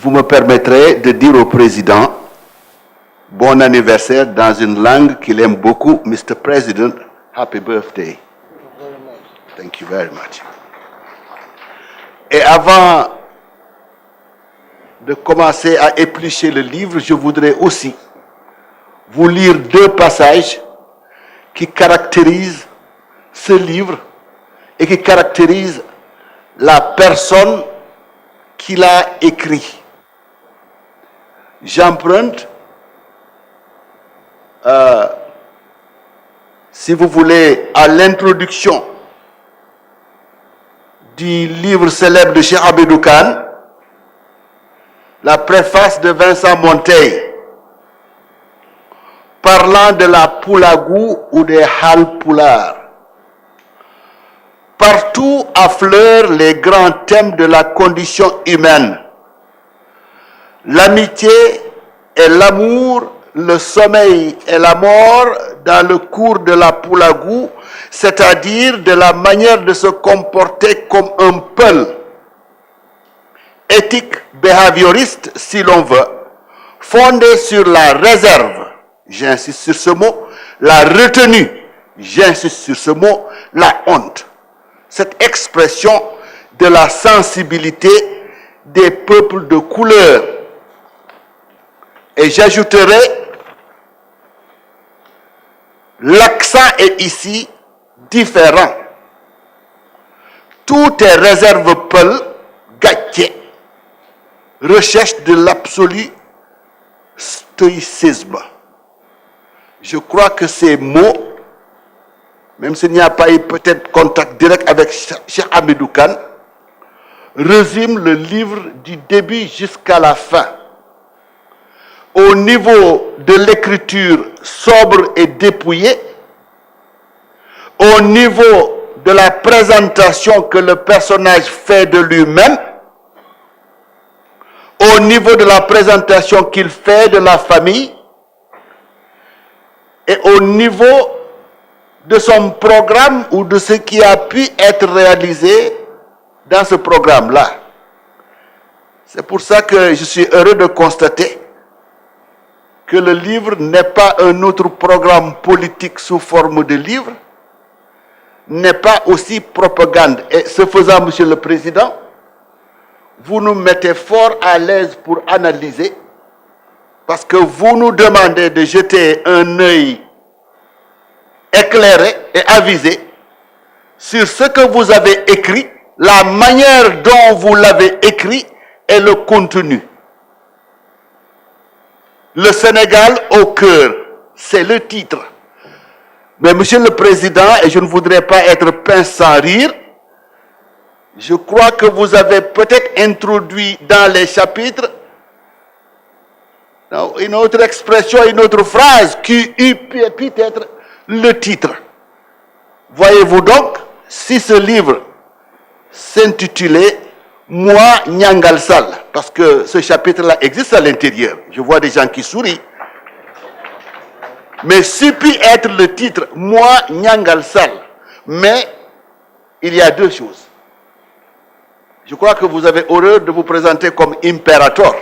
vous me permettrez de dire au président bon anniversaire dans une langue qu'il aime beaucoup. Mr. President, happy birthday. Thank you very much. Et avant de commencer à éplucher le livre, je voudrais aussi vous lire deux passages qui caractérisent ce livre et qui caractérisent la personne qui l'a écrit. J'emprunte, si vous voulez, à l'introduction du livre célèbre de Cheikh Hamidou Kane, la préface de Vincent Monteil, parlant de la Poulagou ou des Halpulaar. Partout affleurent les grands thèmes de la condition humaine. L'amitié et l'amour, le sommeil et la mort dans le cours de la Poulagou, c'est-à-dire de la manière de se comporter comme un peul, éthique behavioriste si l'on veut, fondé sur la réserve, j'insiste sur ce mot, la retenue, j'insiste sur ce mot, la honte. Cette expression de la sensibilité des peuples de couleur. Et j'ajouterai, l'accent est ici différent. Tout est réserve peul, gâtier, recherche de l'absolu stoïcisme. Je crois que ces mots, même s'il n'y a pas eu peut-être contact direct avec Cheikh Hamidou Kane, résume le livre du début jusqu'à la fin. Au niveau de l'écriture sobre et dépouillée, au niveau de la présentation que le personnage fait de lui-même, au niveau de la présentation qu'il fait de la famille, et au niveau de son programme ou de ce qui a pu être réalisé dans ce programme-là. C'est pour ça que je suis heureux de constater que le livre n'est pas un autre programme politique sous forme de livre, n'est pas aussi propagande. Et ce faisant, Monsieur le Président, vous nous mettez fort à l'aise pour analyser, parce que vous nous demandez de jeter un œil éclairé et avisé sur ce que vous avez écrit, la manière dont vous l'avez écrit et le contenu. Le Sénégal au cœur, c'est le titre. Mais Monsieur le Président, et je ne voudrais pas être pince sans rire, je crois que vous avez peut-être introduit dans les chapitres une autre expression, une autre phrase qui eût pu être le titre. Voyez-vous donc, si ce livre s'intitulait « Moi, Nyangal Sall », parce que ce chapitre-là existe à l'intérieur, je vois des gens qui sourient, mais si pu être le titre « Moi, Nyangal Sall », mais il y a deux choses. Je crois que vous avez horreur de vous présenter comme impérator,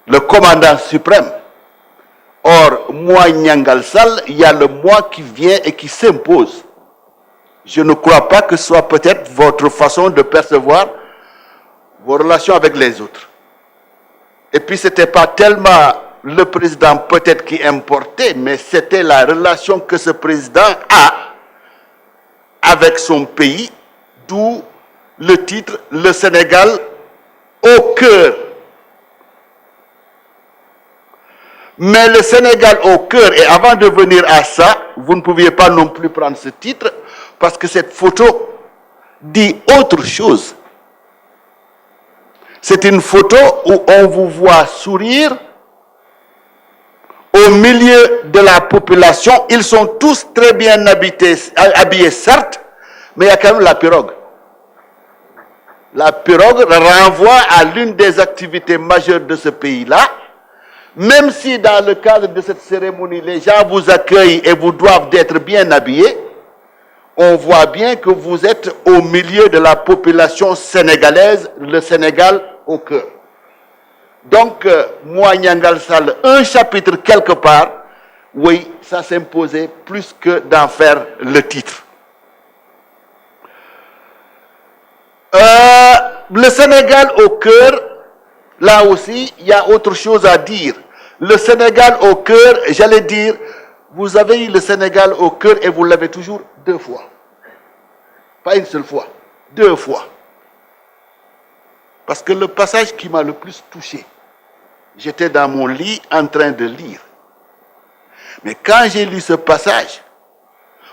le commandant suprême. Or, moi, Nyangal Sall, il y a le moi qui vient et qui s'impose. Je ne crois pas que ce soit peut-être votre façon de percevoir vos relations avec les autres. Et puis, ce n'était pas tellement le président peut-être qui importait, mais c'était la relation que ce président a avec son pays, d'où le titre « Le Sénégal au cœur ». Mais le Sénégal au cœur, et avant de venir à ça, vous ne pouviez pas non plus prendre ce titre, parce que cette photo dit autre chose. C'est une photo où on vous voit sourire au milieu de la population. Ils sont tous très bien habillés, certes, mais il y a quand même la pirogue. La pirogue renvoie à l'une des activités majeures de ce pays-là. Même si dans le cadre de cette cérémonie, les gens vous accueillent et vous doivent d'être bien habillés, on voit bien que vous êtes au milieu de la population sénégalaise, le Sénégal au cœur. Donc, moi, Nyangal Sall, un chapitre quelque part, oui, ça s'imposait plus que d'en faire le titre. Le Sénégal au cœur, là aussi, il y a autre chose à dire. Le Sénégal au cœur, j'allais dire, vous avez eu le Sénégal au cœur et vous l'avez toujours 2 fois. Pas une seule fois, 2 fois. Parce que le passage qui m'a le plus touché, j'étais dans mon lit en train de lire. Mais quand j'ai lu ce passage,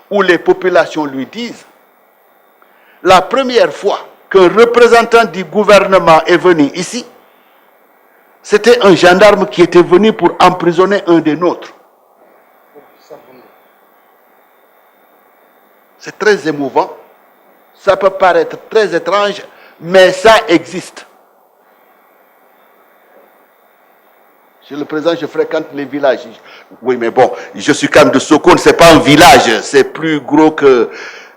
où les populations lui disent, la première fois qu'un représentant du gouvernement est venu ici, c'était un gendarme qui était venu pour emprisonner un des nôtres. C'est très émouvant. Ça peut paraître très étrange, mais ça existe. Chez le président, je fréquente les villages. Oui, mais bon, je suis quand même de Sokone, ce n'est pas un village. C'est plus gros que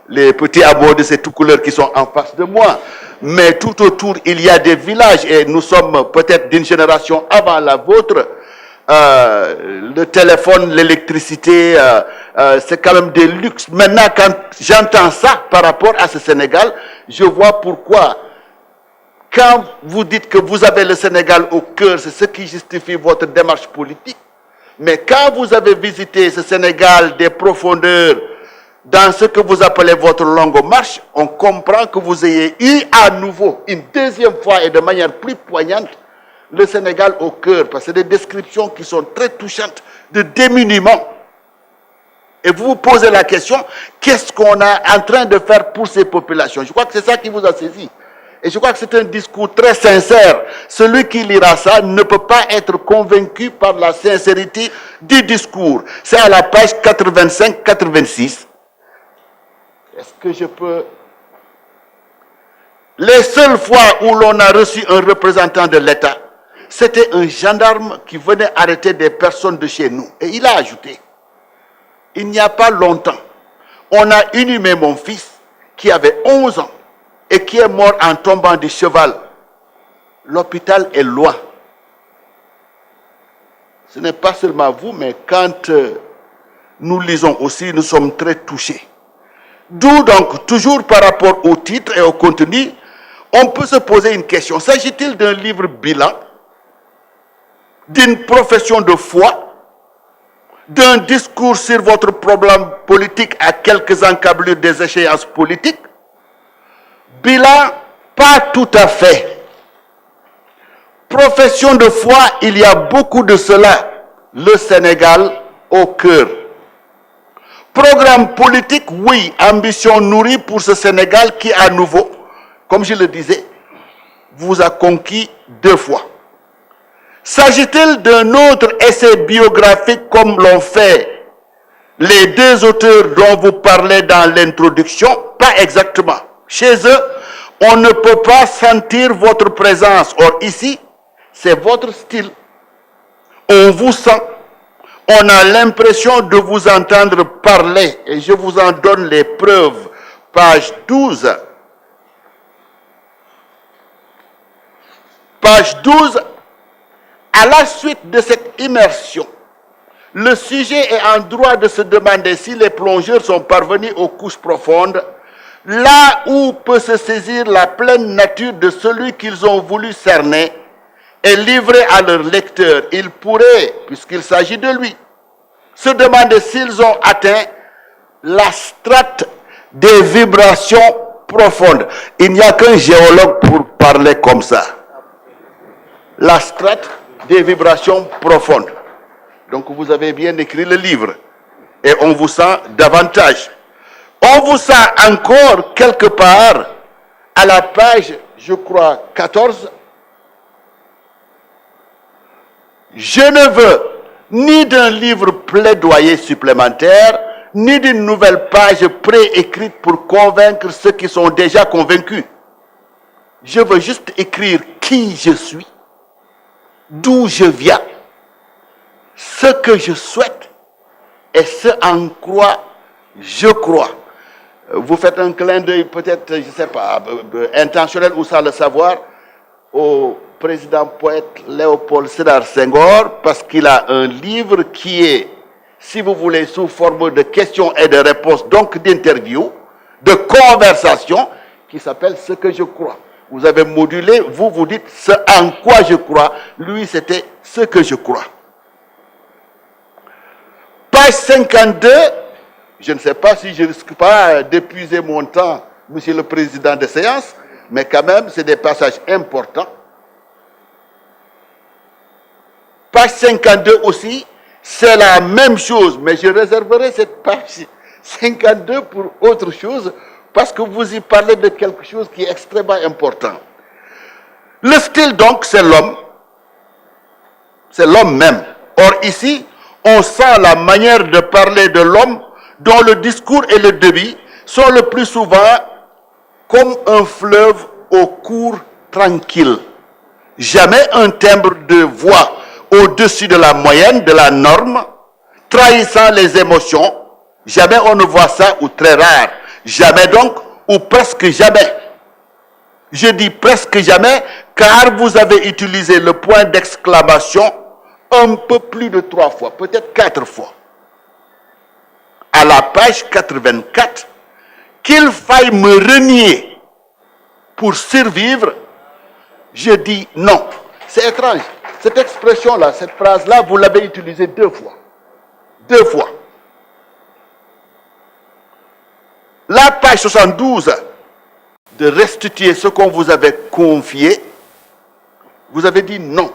les petits hameaux de ces tout couleurs qui sont en face de moi. Mais tout autour, il y a des villages et nous sommes peut-être d'une génération avant la vôtre. Le téléphone, l'électricité, c'est quand même des luxes. Maintenant, quand j'entends ça par rapport à ce Sénégal, je vois pourquoi. Quand vous dites que vous avez le Sénégal au cœur, c'est ce qui justifie votre démarche politique. Mais quand vous avez visité ce Sénégal des profondeurs, dans ce que vous appelez votre longue marche, on comprend que vous ayez eu à nouveau, une deuxième fois et de manière plus poignante, le Sénégal au cœur. Parce que c'est des descriptions qui sont très touchantes de démuniment. Et vous vous posez la question, qu'est-ce qu'on est en train de faire pour ces populations? Je crois que c'est ça qui vous a saisi. Et je crois que c'est un discours très sincère. Celui qui lira ça ne peut pas être convaincu par la sincérité du discours. C'est à la page 85-86. Est-ce que je peux... Les seules fois où l'on a reçu un représentant de l'État, c'était un gendarme qui venait arrêter des personnes de chez nous. Et il a ajouté, il n'y a pas longtemps, on a inhumé mon fils qui avait 11 ans et qui est mort en tombant du cheval. L'hôpital est loin. Ce n'est pas seulement vous, mais quand nous lisons aussi, nous sommes très touchés. D'où donc, toujours par rapport au titre et au contenu, on peut se poser une question. S'agit-il d'un livre bilan, d'une profession de foi, d'un discours sur votre problème politique à quelques encablures des échéances politiques? Bilan, pas tout à fait. Profession de foi, il y a beaucoup de cela. Le Sénégal au cœur. Programme politique, oui, ambition nourrie pour ce Sénégal qui, à nouveau, comme je le disais, vous a conquis 2 fois. S'agit-il d'un autre essai biographique comme l'ont fait les 2 auteurs dont vous parlez dans l'introduction? Pas exactement. Chez eux, on ne peut pas sentir votre présence. Or ici, c'est votre style. On vous sent. On a l'impression de vous entendre parler. Et je vous en donne les preuves. Page 12. Page 12. À la suite de cette immersion, le sujet est en droit de se demander si les plongeurs sont parvenus aux couches profondes, là où peut se saisir la pleine nature de celui qu'ils ont voulu cerner et livrer à leur lecteur. Ils pourraient, puisqu'il s'agit de lui, se demander s'ils ont atteint la strate des vibrations profondes. Il n'y a qu'un géologue pour parler comme ça. La strate des vibrations profondes. Donc vous avez bien écrit le livre. Et on vous sent davantage. On vous sent encore quelque part à la page, je crois, 14. Je ne veux ni d'un livre plaidoyer supplémentaire, ni d'une nouvelle page préécrite pour convaincre ceux qui sont déjà convaincus. Je veux juste écrire qui je suis, d'où je viens, ce que je souhaite et ce en quoi je crois. vous faites un clin d'œil peut-être, je ne sais pas, intentionnel ou sans le savoir, au président poète Léopold Sédar Senghor, parce qu'il a un livre qui est, si vous voulez, sous forme de questions et de réponses, donc d'interviews, de conversations, qui s'appelle « Ce que je crois ». Vous avez modulé, vous dites « Ce en quoi je crois ». Lui, c'était « Ce que je crois ». Page 52, je ne sais pas si je ne risque pas d'épuiser mon temps, Monsieur le Président de séance, mais quand même, c'est des passages importants. Page 52 aussi, c'est la même chose, mais je réserverai cette page 52 pour autre chose, parce que vous y parlez de quelque chose qui est extrêmement important. Le style, donc, c'est l'homme même. Or, ici, on sent la manière de parler de l'homme dont le discours et le débit sont le plus souvent comme un fleuve au cours tranquille. Jamais un timbre de voix au-dessus de la moyenne, de la norme, trahissant les émotions. Jamais on ne voit ça, ou très rare. Jamais donc, ou presque jamais. Je dis presque jamais, car vous avez utilisé le point d'exclamation un peu plus de 3 fois, peut-être 4 fois. À la page 84, qu'il faille me renier pour survivre, je dis non. C'est étrange. Cette expression-là, cette phrase-là, vous l'avez utilisée 2 fois. 2 fois. La page 72, de restituer ce qu'on vous avait confié, vous avez dit non.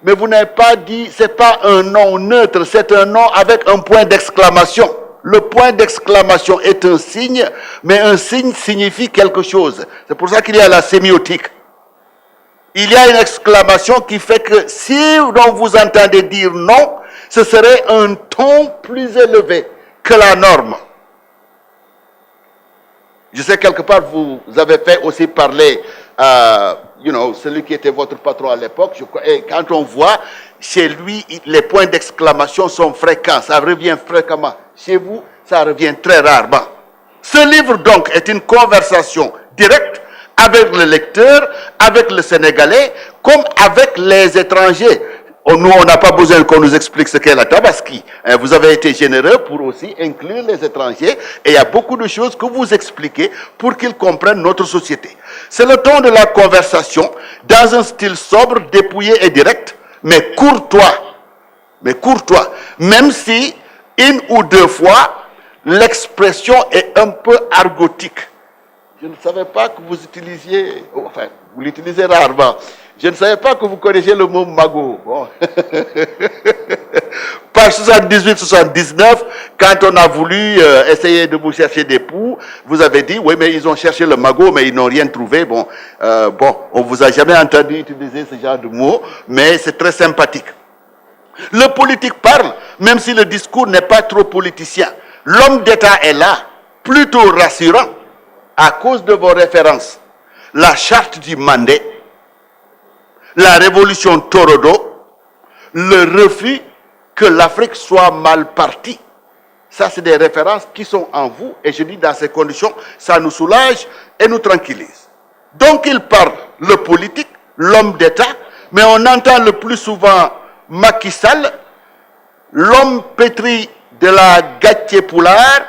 Mais vous n'avez pas dit, ce n'est pas un non neutre, c'est un non avec un point d'exclamation. Le point d'exclamation est un signe, mais un signe signifie quelque chose. C'est pour ça qu'il y a la sémiotique. Il y a une exclamation qui fait que si vous entendez dire non, ce serait un ton plus élevé que la norme. Je sais quelque part, vous avez fait aussi parler, celui qui était votre patron à l'époque, et quand on voit, chez lui, les points d'exclamation sont fréquents, ça revient fréquemment. Chez vous, ça revient très rarement. Ce livre, donc, est une conversation directe avec le lecteur, avec le Sénégalais, comme avec les étrangers. Nous, on n'a pas besoin qu'on nous explique ce qu'est la tabaski. Vous avez été généreux pour aussi inclure les étrangers. Et il y a beaucoup de choses que vous expliquez pour qu'ils comprennent notre société. C'est le ton de la conversation dans un style sobre, dépouillé et direct, mais courtois. Même si, 1 ou 2 fois, l'expression est un peu argotique. Je ne savais pas que vous utilisiez, enfin, vous l'utilisez rarement. Je ne savais pas que vous connaissiez le mot magot. Bon. Page 78-79, quand on a voulu essayer de vous chercher des poux, vous avez dit, oui, mais ils ont cherché le magot, mais ils n'ont rien trouvé. Bon, on vous a jamais entendu utiliser ce genre de mots, mais c'est très sympathique. Le politique parle, même si le discours n'est pas trop politicien. L'homme d'État est là, plutôt rassurant, à cause de vos références. La charte du Mandé, la révolution Torodo, le refus que l'Afrique soit mal partie. Ça, c'est des références qui sont en vous. Et je dis, dans ces conditions, ça nous soulage et nous tranquillise. Donc, il parle le politique, l'homme d'État, mais on entend le plus souvent Macky Sall, l'homme pétri de la Gatier Poulard,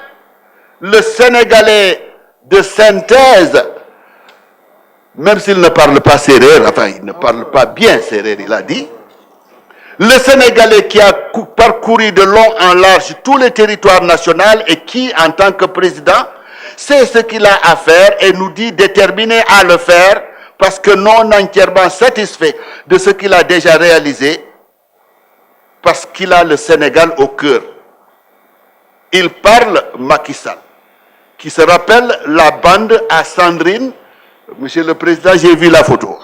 le Sénégalais de synthèse, même s'il ne parle pas sérère, enfin, il ne parle pas bien sérère, il a dit. Le Sénégalais qui a parcouru de long en large tous les territoires nationaux et qui, en tant que président, sait ce qu'il a à faire et nous dit déterminé à le faire parce que non entièrement satisfait de ce qu'il a déjà réalisé, parce qu'il a le Sénégal au cœur. Il parle Macky Sall, qui se rappelle la bande à Sandrine. Monsieur le Président, j'ai vu la photo.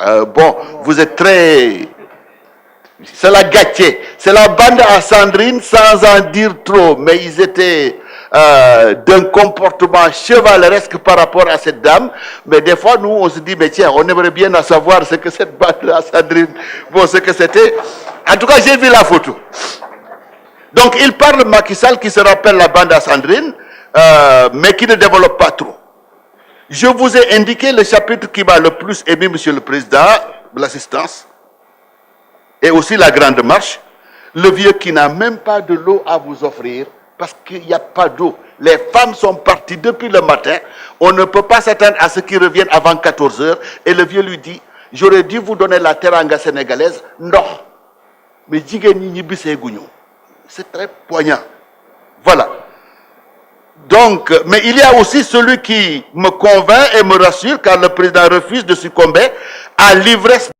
Vous êtes très... C'est la Gatier. C'est la bande à Sandrine, sans en dire trop. Mais ils étaient d'un comportement chevaleresque par rapport à cette dame. Mais des fois, nous, on se dit, mais tiens, on aimerait bien savoir ce que cette bande à Sandrine, ce que c'était. En tout cas, j'ai vu la photo. Donc, il parle Macky Sall qui se rappelle la bande à Sandrine. mais qui ne développe pas trop. Je vous ai indiqué le chapitre qui m'a le plus aimé, Monsieur le Président, l'assistance, et aussi la grande marche. Le vieux qui n'a même pas de l'eau à vous offrir, parce qu'il n'y a pas d'eau. Les femmes sont parties depuis le matin. On ne peut pas s'attendre à ce qu'ils reviennent avant 14 heures. Et le vieux lui dit, j'aurais dû vous donner la teranga sénégalaise, non. Mais c'est très poignant. Voilà. Donc, mais il y a aussi celui qui me convainc et me rassure car le président refuse de succomber à l'ivresse.